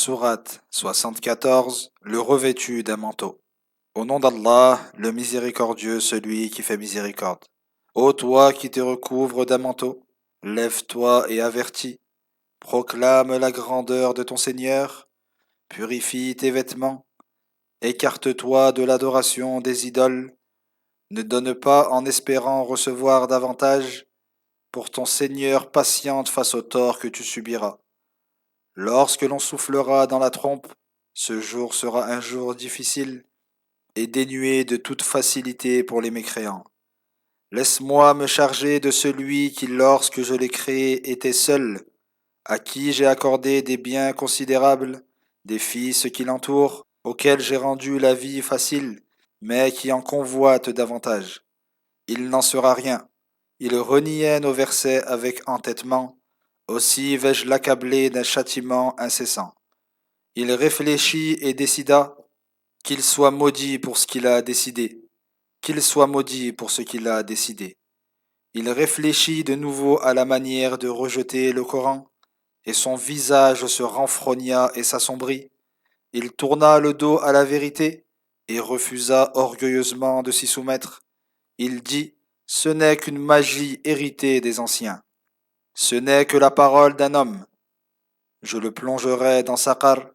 Sourate 74, le revêtu d'un manteau. Au nom d'Allah, le miséricordieux, celui qui fait miséricorde. Ô toi qui te recouvres d'un manteau, lève-toi et avertis. Proclame la grandeur de ton Seigneur. Purifie tes vêtements. Écarte-toi de l'adoration des idoles. Ne donne pas en espérant recevoir davantage. Pour ton Seigneur patiente face au tort que tu subiras. Lorsque l'on soufflera dans la trompe, ce jour sera un jour difficile et dénué de toute facilité pour les mécréants. Laisse-moi me charger de celui qui, lorsque je l'ai créé, était seul, à qui j'ai accordé des biens considérables, des fils qui l'entourent, auxquels j'ai rendu la vie facile, mais qui en convoitent davantage. Il n'en sera rien. Il reniait nos versets avec entêtement. Aussi vais-je l'accabler d'un châtiment incessant. Il réfléchit et décida qu'il soit maudit pour ce qu'il a décidé. Qu'il soit maudit pour ce qu'il a décidé. Il réfléchit de nouveau à la manière de rejeter le Coran, et son visage se renfrogna et s'assombrit. Il tourna le dos à la vérité et refusa orgueilleusement de s'y soumettre. Il dit, ce n'est qu'une magie héritée des anciens. Ce n'est que la parole d'un homme. Je le plongerai dans Saqar.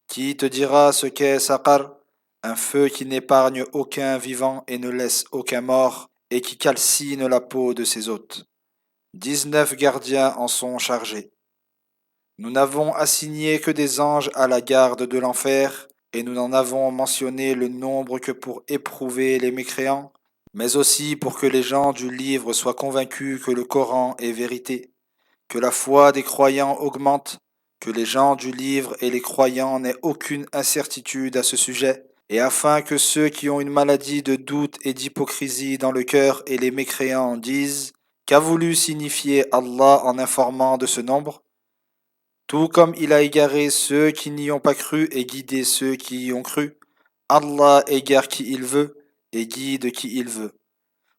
Qui te dira ce qu'est Saqar? Un feu qui n'épargne aucun vivant et ne laisse aucun mort, et qui calcine la peau de ses hôtes. 19 gardiens en sont chargés. Nous n'avons assigné que des anges à la garde de l'enfer, et nous n'en avons mentionné le nombre que pour éprouver les mécréants, mais aussi pour que les gens du livre soient convaincus que le Coran est vérité, que la foi des croyants augmente, que les gens du livre et les croyants n'aient aucune incertitude à ce sujet, et afin que ceux qui ont une maladie de doute et d'hypocrisie dans le cœur et les mécréants disent « Qu'a voulu signifier Allah en informant de ce nombre ?» Tout comme il a égaré ceux qui n'y ont pas cru et guidé ceux qui y ont cru, Allah égare qui il veut et guide qui il veut.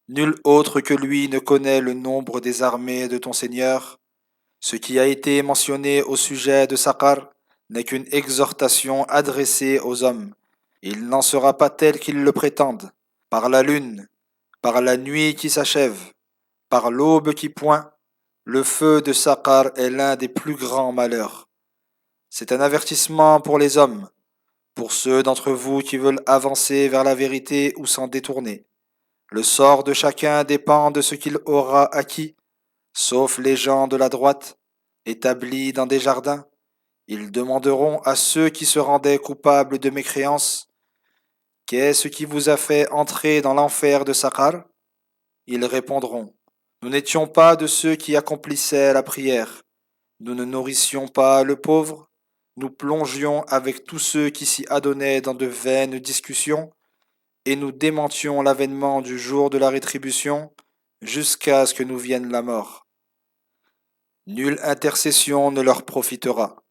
Nul autre que lui ne connaît le nombre des armées de ton Seigneur. Ce qui a été mentionné au sujet de Saqar n'est qu'une exhortation adressée aux hommes. Il n'en sera pas tel qu'ils le prétendent, par la lune, par la nuit qui s'achève, par l'aube qui point. Le feu de Saqar est l'un des plus grands malheurs. C'est un avertissement pour les hommes, pour ceux d'entre vous qui veulent avancer vers la vérité ou s'en détourner. Le sort de chacun dépend de ce qu'il aura acquis, sauf les gens de la droite, établis dans des jardins. Ils demanderont à ceux qui se rendaient coupables de mécréance, « Qu'est-ce qui vous a fait entrer dans l'enfer de Saqar ?» Ils répondront, « Nous n'étions pas de ceux qui accomplissaient la prière. Nous ne nourrissions pas le pauvre. Nous plongions avec tous ceux qui s'y adonnaient dans de vaines discussions, et nous démentions l'avènement du jour de la rétribution jusqu'à ce que nous vienne la mort. Nulle intercession ne leur profitera.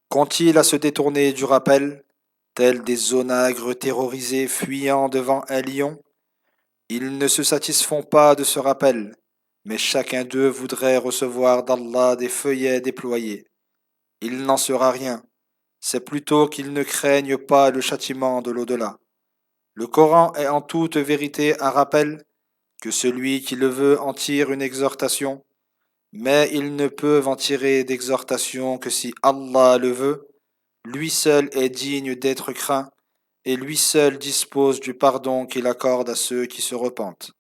Qu'ont-ils à se détourner du rappel, tels des onagres terrorisés fuyant devant un lion? Ils ne se satisfont pas de ce rappel, mais chacun d'eux voudrait recevoir d'Allah des feuillets déployés. Il n'en sera rien, c'est plutôt qu'ils ne craignent pas le châtiment de l'au-delà. Le Coran est en toute vérité un rappel, que celui qui le veut en tire une exhortation, mais ils ne peuvent en tirer d'exhortation que si Allah le veut. Lui seul est digne d'être craint, et lui seul dispose du pardon qu'il accorde à ceux qui se repentent.